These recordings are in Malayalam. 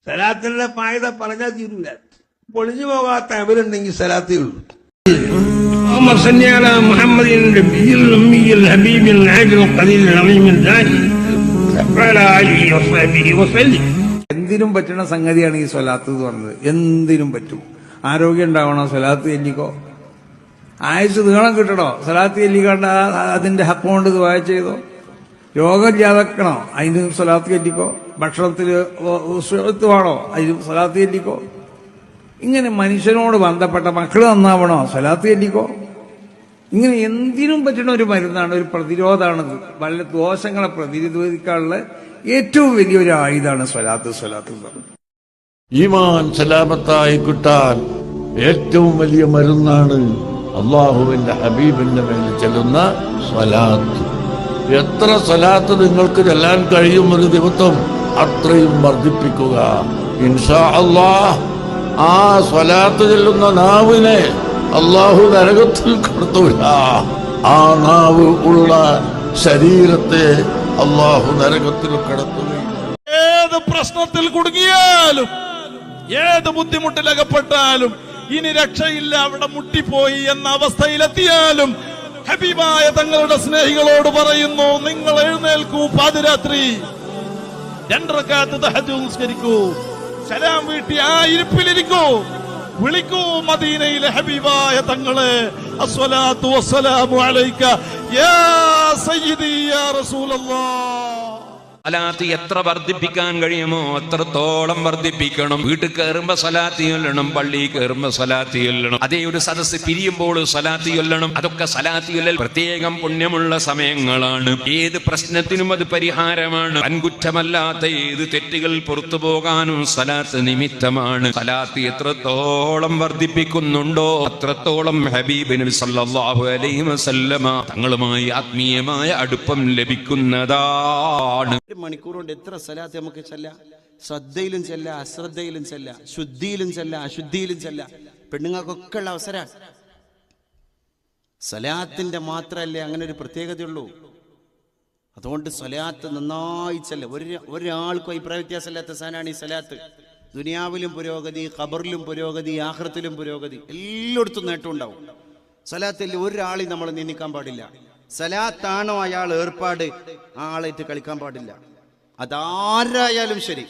സലാത്തിന്റെ ഫായിദ പറഞ്ഞാൽ തീരൂല. പൊളിഞ്ഞു പോകാത്ത അവരുണ്ടെങ്കിൽ സലാത്തേ ഉള്ളൂ. എന്തിനും പറ്റുന്ന സംഗതിയാണ് ഈ സ്വലാത്ത് എന്ന് പറഞ്ഞത്. എന്തിനും പറ്റും. ആരോഗ്യം ഉണ്ടാവണോ, സ്വലാത്ത് ചെല്ലിക്കോ. ആയുസ് നീളം കിട്ടണോ, സ്വലാത്ത് ചെല്ലിക്കണ്ട. അതിന്റെ ഹക്ക് കൊണ്ട് ദുആ ചെയ്തോ. രോഗം ജാതക്കണോ, അതിന് സ്വലാത്ത് ചെല്ലിക്കോ. ഭക്ഷണത്തിൽ വേണോ, അതിന് സ്വലാത്ത് ചെല്ലിക്കോ. ഇങ്ങനെ മനുഷ്യനോട് ബന്ധപ്പെട്ട മക്കൾ നന്നാവണോ, സ്വലാത്ത് ചെല്ലിക്കോ. ഇങ്ങനെ എന്തിനും പറ്റുന്ന ഒരു മരുന്നാണ്, ഒരു പ്രതിരോധമാണത്. വല്ല ദോഷങ്ങളെ പ്രതിരോധിക്കാനുള്ള ഏറ്റവും വലിയൊരു ആയുധമാണ് സ്വലാത്ത്. ഈമാൻ സലാമത്തായി കിട്ടാൻ ഏറ്റവും വലിയ മരുന്നാണ് അള്ളാഹുവിന്റെ ഹബീബിന്റെ മേൽ ചെല്ലുന്ന സ്വലാത്ത്. എത്ര സ്വലാത്ത് നിങ്ങൾക്ക് ചെല്ലാൻ കഴിയും ഒരു ദിവസം, അത്രയും വർദ്ധിപ്പിക്കുക. ഇൻഷാ അല്ലാഹ് ആ സ്വലാത്ത് ചെല്ലുന്ന നാവിനെ അള്ളാഹു നരകത്തിൽ കടത്തൂല. ആ നാവ് ഉള്ള ശരീരത്തെ അള്ളാഹു നരകത്തിൽ കടത്തുകയും. ഏത് പ്രശ്നത്തിൽ കുടുങ്ങിയാലും, ഏത് ബുദ്ധിമുട്ടിലകപ്പെട്ടാലും, ഇനി രക്ഷയില്ല, അവിടെ മുട്ടിപ്പോയി എന്ന അവസ്ഥയിലെത്തിയാലും ഹബീബായ തങ്ങളുടെ സ്നേഹികളോട് പറയുന്നു, നിങ്ങൾ എഴുന്നേൽക്കൂ, പാതിരാത്രി 2 റക്അത്ത് തഹജ്ജുദ് നിസ്കരിക്കൂ, സലാം വീട്ടി ആ ഇരിപ്പിലിരിക്കൂ, വിളിക്കൂ മദീനയിലെ ഹബീബായ തങ്ങളെ. അസ്സലാത്തു വസ്സലാമു അലൈക യാ സയ്യിദി യാ റസൂലല്ലാഹ്. സലാത്ത് എത്ര വർദ്ധിപ്പിക്കാൻ കഴിയുമോ അത്രത്തോളം വർദ്ധിപ്പിക്കണം. വീട്ടിൽ കയറുമ്പോ സലാത്ത് ചൊല്ലണം, പള്ളിയിൽ കയറുമ്പോ സലാത്ത് ചൊല്ലണം, അതേ ഒരു സദസ്സ് പിരിയുമ്പോൾ സലാത്ത് ചൊല്ലണം. അതൊക്കെ സലാത്ത് ചൊല്ലൽ പ്രത്യേകം പുണ്യമുള്ള സമയങ്ങളാണ്. ഏത് പ്രശ്നത്തിനും അത് പരിഹാരമാണ്. വൻകുറ്റമല്ലാത്ത ഏത് തെറ്റുകൾ പുറത്തു പോകാനും സലാത്ത് നിമിത്തമാണ്. സലാത്ത് എത്രത്തോളം വർദ്ധിപ്പിക്കുന്നുണ്ടോ അത്രത്തോളം ഹബീബ് നബി സല്ലല്ലാഹു അലൈഹി വസല്ലമ തങ്ങളുമായി ആത്മീയമായ അടുപ്പം ലഭിക്കുന്നതാണ്. മണിക്കൂർ കൊണ്ട് എത്ര സലാത്ത് നമുക്ക് ചെല്ലാം. ശ്രദ്ധയിലും ചെല്ല, അശ്രദ്ധയിലും ചെല്ല, ശുദ്ധിയിലും ചെല്ല, അശുദ്ധിയിലും ചെല്ല. പെണ്ണുങ്ങൾക്കൊക്കെ ഉള്ള അവസരം. സലാത്തിന്റെ മാത്രമല്ലേ അങ്ങനെ ഒരു പ്രത്യേകതയുള്ളൂ. അതുകൊണ്ട് സലാത്ത് നന്നായി ചെല്ല. ഒരാൾക്കും അഭിപ്രായ വ്യത്യാസമില്ലാത്ത സാധനമാണ് ഈ സലാത്ത്. ദുനിയാവിലും പുരോഗതി, ഖബറിലും പുരോഗതി, ആഖിറത്തിലും പുരോഗതി, എല്ലായിടത്തും നേട്ടം ഉണ്ടാവും. സലാത്തിൽ ഒരാളെയും നമ്മൾ നിന്ദിക്കാൻ പാടില്ല. സലാത്താണോ അയാൾ ഏർപ്പാട്, ആളായിട്ട് കളിക്കാൻ പാടില്ല. അതാരായാലും ശരി,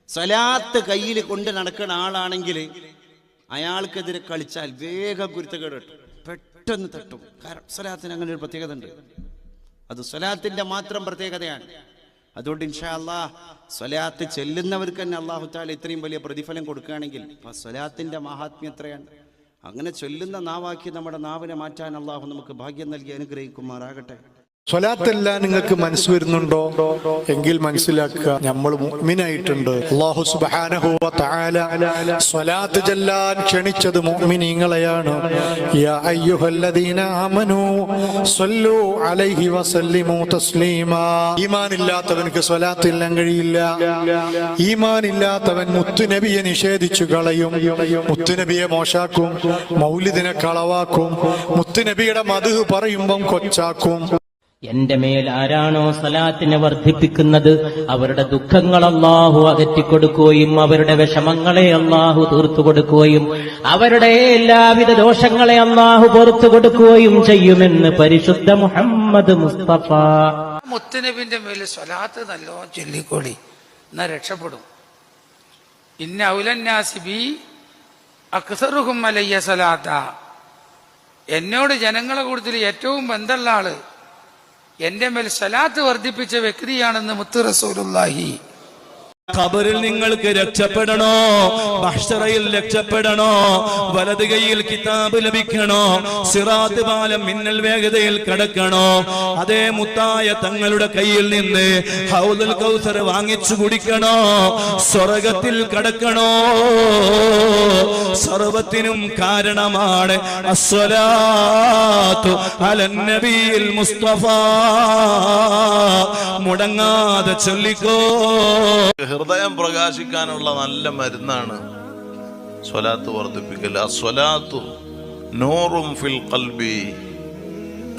സലാത്ത് കയ്യിൽ കൊണ്ട് നടക്കുന്ന ആളാണെങ്കിൽ അയാൾക്കെതിരെ കളിച്ചാൽ വേഗം കുരുത്തക്കേട് കിട്ടും, പെട്ടെന്ന് തട്ടും. കാരണം സലാത്തിന് അങ്ങനെ ഒരു പ്രത്യേകത ഉണ്ട്. അത് സലാത്തിന്റെ മാത്രം പ്രത്യേകതയാണ്. അതുകൊണ്ട് ഇൻഷാ അല്ലാഹ് സലാത്ത് ചെല്ലുന്നവർക്ക് തന്നെ അല്ലാഹു തആല ഇത്രയും വലിയ പ്രതിഫലം കൊടുക്കുകയാണെങ്കിൽ സലാത്തിന്റെ മഹാത്മ്യം എത്രയാണ്. അങ്ങനെ ചൊല്ലുന്ന നാവാക്കി നമ്മുടെ നാവിനെ മാറ്റാൻ അല്ലാഹു നമുക്ക് ഭാഗ്യം നൽകി അനുഗ്രഹിക്കുമാറാകട്ടെ. സ്വലാത്തെല്ലാം നിങ്ങൾക്ക് മനസ്സ് വരുന്നുണ്ടോ എങ്കിൽ മനസ്സിലാക്കുക, നമ്മൾ മുഅ്മിനായിട്ടുണ്ട്. അല്ലാഹു സുബ്ഹാനഹു വ തആല സ്വലാത്ത് ചൊല്ലാൻ ക്ഷണിച്ചത് മുഅ്മിനീങ്ങളെയാണ്. യാ അയ്യുഹല്ലദീന ആമനൂ സ്വല്ലു അലൈഹി വസല്ലിമു തസ്ലീമാ. ഈമാനില്ലാത്തവർക്ക് സ്വലാത്ത് ചെല്ലാൻ കഴിയില്ല. ഈമാനില്ലാത്തവൻ മുത്തുനബിയെ നിഷേധിച്ചു കളയും, മുത്തുനബിയെ മോശാക്കും, മൗലിദിനെ കളവാക്കും, മുത്തുനബിയുടെ മദ്ഹ് പറയുമ്പം കൊച്ചാക്കും. എന്റെ മേൽ ആരാണോ സലാത്തിനെ വർദ്ധിപ്പിക്കുന്നത് അവരുടെ ദുഃഖങ്ങൾ അല്ലാഹു അകറ്റിക്കൊടുക്കുകയും അവരുടെ വിഷമങ്ങളെ അല്ലാഹു തീർത്തു കൊടുക്കുകയും അവരുടെ എല്ലാവിധ ദോഷങ്ങളെ അല്ലാഹു പുറത്തു കൊടുക്കുകയും ചെയ്യുമെന്ന് പരിശുദ്ധ മുഹമ്മദ് മുസ്തഫ. മുത്തുനബിന്റെ മേൽ സ്വലാത്ത് നല്ലോണം ചൊല്ലിക്കോളി, എന്നാ രക്ഷപ്പെടും. ഇന്ന ഔലന്നാസി ബി അക്സറുഹും അലയ്യ സലാത്ത. എന്നോട് ജനങ്ങളെ കൂടുതൽ ഏറ്റവും ബന്ധമുള്ള ആള് എന്റെ മേൽ സലാത്ത് വർദ്ധിപ്പിച്ച വ്യക്തിയാണെന്ന് മുത്ത് റസൂലുള്ളാഹി. ഖബറിൽ നിങ്ങൾക്ക് രക്ഷപ്പെടണോ, മഹ്ശറയിൽ രക്ഷപ്പെടണോ, വലത് കൈയിൽ കിതാബ് ലഭിക്കണോ, സിറാത്ത് പാലം മിന്നൽ വേഗതയിൽ കടക്കണോ, അതേ മുത്തായ തങ്ങളുടെ കയ്യിൽ നിന്ന് ഹൗദുൽ കൗസർ വാങ്ങിച്ചു കുടിക്കണോ, സ്വർഗത്തിൽ കടക്കണോ, സർവത്തിനും കാരണമാണ് അസ്സലാത്തു അലൻ നബിയിൽ മുസ്തഫ. മുടങ്ങാതെ ചൊല്ലിക്കോ. ഹൃദയം പ്രകാശിക്കാനുള്ള നല്ല മരുന്നാണ് സ്വലാത്ത് വർദ്ധിപ്പിക്കൽ. അസ്വലാത്തു നൂറും ഫിൽ ഖൽബി.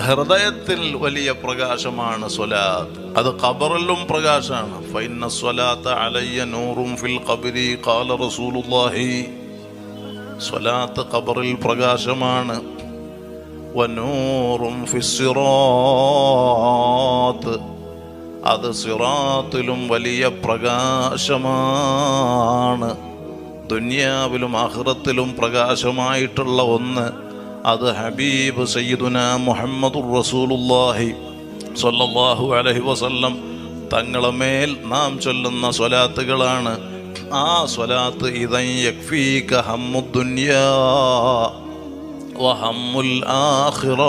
ഹൃദയത്തിൽ വലിയ പ്രകാശമാണ് സ്വലാത്ത്. അത് ഖബറിലും പ്രകാശമാണ്. ഫഇന്ന സ്വലാത്ത അലയ്യ നൂറും ഫിൽ ഖബ്രി ഖാല റസൂലുള്ളാഹി. സ്വലാത്ത് ഖബറിൽ പ്രകാശമാണ്. വനൂറും ഫിസ്സിറാത്ത്, അത് സിറാത്തിലും വലിയ പ്രകാശമാണ്. ദുനിയാവിലും ആഖിറത്തിലും പ്രകാശമായിട്ടുള്ള ഒന്ന്, അത് ഹബീബ് സയ്യിദുന മുഹമ്മദുർ റസൂലുള്ളാഹി സ്വല്ലല്ലാഹു അലൈഹി വസല്ലം തങ്ങളെ മേൽ നാം ചൊല്ലുന്ന സ്വലാത്തുകളാണ്. ആ സ്വലാത്ത് ഇദൻ യക്ഫീക ഹമ്മുദ് ദുനിയാ വഹമ്മുൽ ആഖിറ,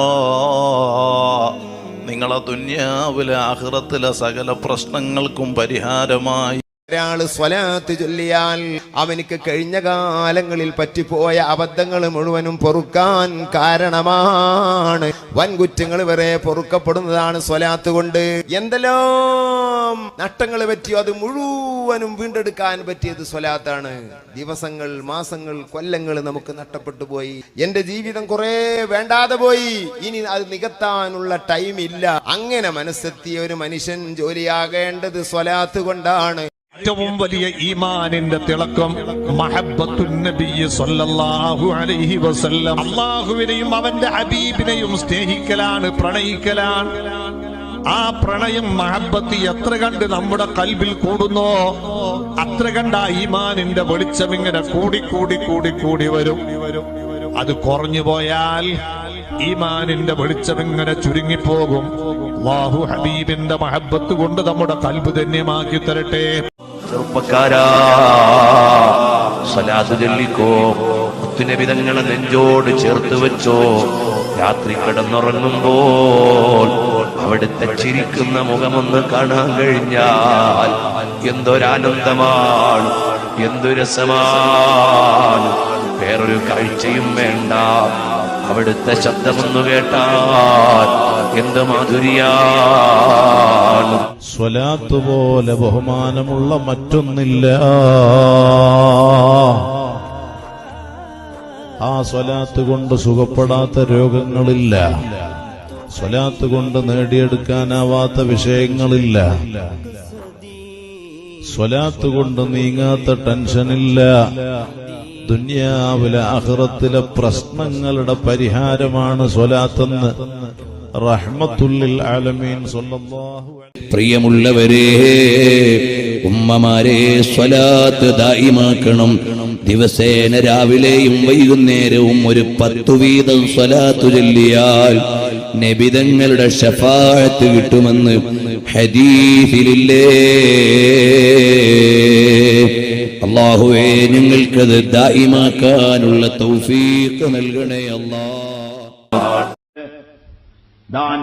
നിങ്ങളെ ദുനിയാവിലെ ആഖിറത്തിലെ സകല പ്രശ്നങ്ങൾക്കും പരിഹാരമായി ഒരാള് സ്വലാത്ത് ചൊല്ലിയാൽ അവനിക്ക് കഴിഞ്ഞ കാലങ്ങളിൽ പറ്റിപ്പോയ അബദ്ധങ്ങൾ മുഴുവനും പൊറുക്കാൻ കാരണമാണ്. വൻകുറ്റങ്ങൾ വരെ പൊറുക്കപ്പെടുന്നതാണ് സ്വലാത്ത് കൊണ്ട്. എന്തെല്ലാം നഷ്ടങ്ങൾ പറ്റിയോ അത് മുഴുവനും വീണ്ടെടുക്കാൻ പറ്റിയത് സ്വലാത്താണ്. ദിവസങ്ങൾ, മാസങ്ങൾ, കൊല്ലങ്ങൾ നമുക്ക് നഷ്ടപ്പെട്ടു പോയി. എന്റെ ജീവിതം കുറെ വേണ്ടാതെ പോയി, ഇനി അത് നികത്താനുള്ള ടൈം ഇല്ല. അങ്ങനെ മനസ്സെത്തിയ ഒരു മനുഷ്യൻ ജോലിയാകേണ്ടത് സ്വലാത്ത് കൊണ്ടാണ്. ഏറ്റവും വലിയ ഈമാനിന്റെ തിളക്കം മഹബ്ബത്തുൻ നബി സല്ലല്ലാഹു അലൈഹി വസല്ലം. അല്ലാഹുവിനെയും അവന്റെ ഹബീബിനെയും സ്നേഹിക്കലാണ്, പ്രണയിക്കലാണ്. ആ പ്രണയം, മഹബ്ബത്ത് എത്ര കണ്ട് നമ്മുടെ കൽബിൽ കൂടുന്നോ അത്ര കണ്ട ഈമാനിന്റെ വെളിച്ചം ഇങ്ങനെ കൂടി കൂടി കൂടി കൂടി വരും. അത് കുറഞ്ഞു പോയാൽ ഈമാനിന്റെ വെളിച്ചം ഇങ്ങനെ ചുരുങ്ങിപ്പോകും. അല്ലാഹു ഹബീബിന്റെ മഹബ്ബത്ത് കൊണ്ട് നമ്മുടെ കൽബ് ധന്യമാക്കി തരട്ടെ. ചെറുപ്പക്കാരാ, സ്വലാത്ത് ചൊല്ലിക്കോ, മുത്തുനബി തങ്ങളെ നെഞ്ചോട് ചേർത്ത് വെച്ചോ. രാത്രി കിടന്നുറങ്ങുമ്പോൾ അവിടുത്തെ ചിരിക്കുന്ന മുഖമൊന്ന് കാണാൻ കഴിഞ്ഞാൽ എന്തൊരാനന്ദമാണ്, എന്തു രസമാണ്. വേറൊരു കാഴ്ചയും വേണ്ട, അവിടുത്തെ ശബ്ദമൊന്നു കേട്ടാൽ എന്ത് മാധുര്യാണ്. സ്വലാത്ത് പോലെ ബഹുമാനമുള്ള മറ്റൊന്നില്ല. ആ സ്വലാത്ത് കൊണ്ട് സുഖപ്പെടാത്ത രോഗങ്ങളില്ല, സ്വലാത്ത് കൊണ്ട് നേടിയെടുക്കാനാവാത്ത വിഷയങ്ങളില്ല, സ്വലാത്ത് കൊണ്ട് നീങ്ങാത്ത ടെൻഷനില്ല. ദുനിയാവിലെ ആഖിറത്തിലെ പ്രശ്നങ്ങളുടെ പരിഹാരമാണ് സ്വലാത്തെന്ന് റഹ്മത്തുല്ലിൽ ആലമീൻ സ്വല്ലല്ലാഹു അലൈഹി. പ്രിയമുള്ളവരെ, ഉമ്മമാരെ, സ്വലാത്ത് ദായിമാക്കണം. ദിവസേന രാവിലെയും വൈകുന്നേരവും ഒരു 10 വീതം സ്വലാത്ത് ചൊല്ലിയാൽ നബിതങ്ങളുടെ ശഫാഅത്ത് കിട്ടുമെന്ന് ഹദീസിലില്ലേ. അല്ലാഹുവേ, ഞങ്ങൾക്കത് ദായിമാക്കാനുള്ള തൗഫീഖ് നൽകണേ അല്ലാഹ്.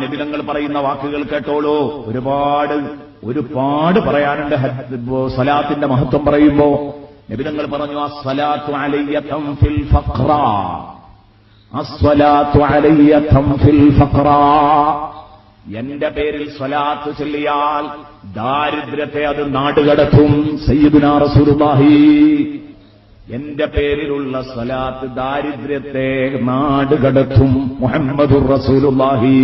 നബിതങ്ങൾ പറയുന്ന വാക്കുകൾ കേട്ടോളൂ. ഒരുപാട് പറയാനുണ്ട്. സ്വലാത്തിന്റെ മഹത്വം പറയുമ്പോ നബിതങ്ങൾ പറഞ്ഞു, അസ്സലാത്തു അലയ്യ തൻഫിൽ ഫഖ്റ, അസ്സലാത്തു അലയ്യ തൻഫിൽ ഫഖ്റ. എന്റെ പേരിൽ സ്വലാത്ത് ചൊല്ലിയാൽ ദാരിദ്ര്യത്തെ അത് നാടുകടത്തും. സയ്യിദുനാ റസൂലുള്ളാഹി, എന്റെ പേരിലുള്ള സ്വലാത്ത് ദാരിദ്ര്യത്തെ നാടുകടത്തും. മുഹമ്മദുർ റസൂലുള്ളാഹി